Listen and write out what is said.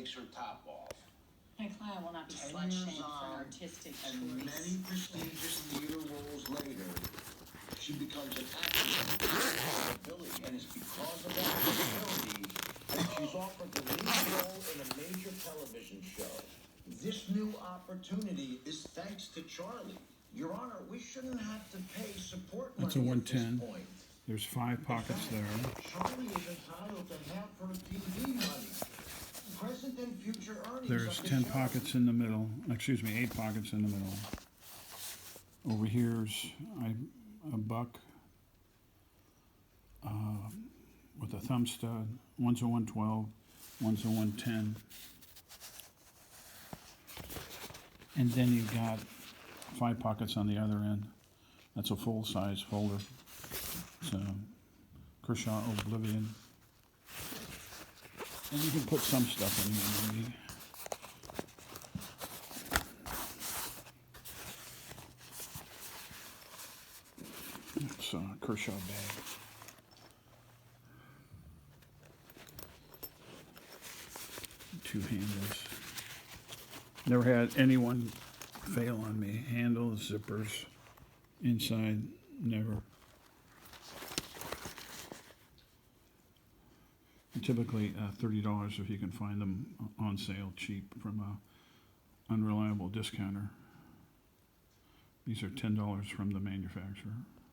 takes her top off. My client will not be 10 slut years shamed for on, an artistic and choice. many prestigious theater roles later, she becomes an actress ability, and it's because of that ability that she's offered the lead role in a major television show. This new opportunity is thanks to Charlie. Your Honor, we shouldn't have to pay support money That's a at this 110. point. There's 5 pockets there. Charlie is entitled to half her TV money. Present and future earnings. There's of the 10 show. pockets in the middle. Excuse me, 8 pockets in the middle. Over here's a buck with a thumb stud. One's a 112, one's a 110. And then you've got 5 pockets on the other end. That's a full-size folder. It's a Kershaw Oblivion. And you can put some stuff in here, maybe. It's a Kershaw bag. Two handles. Never had anyone fail on me. Handles, zippers, inside, never. Typically $30 if you can find them on sale cheap from a unreliable discounter. These are $10 from the manufacturer.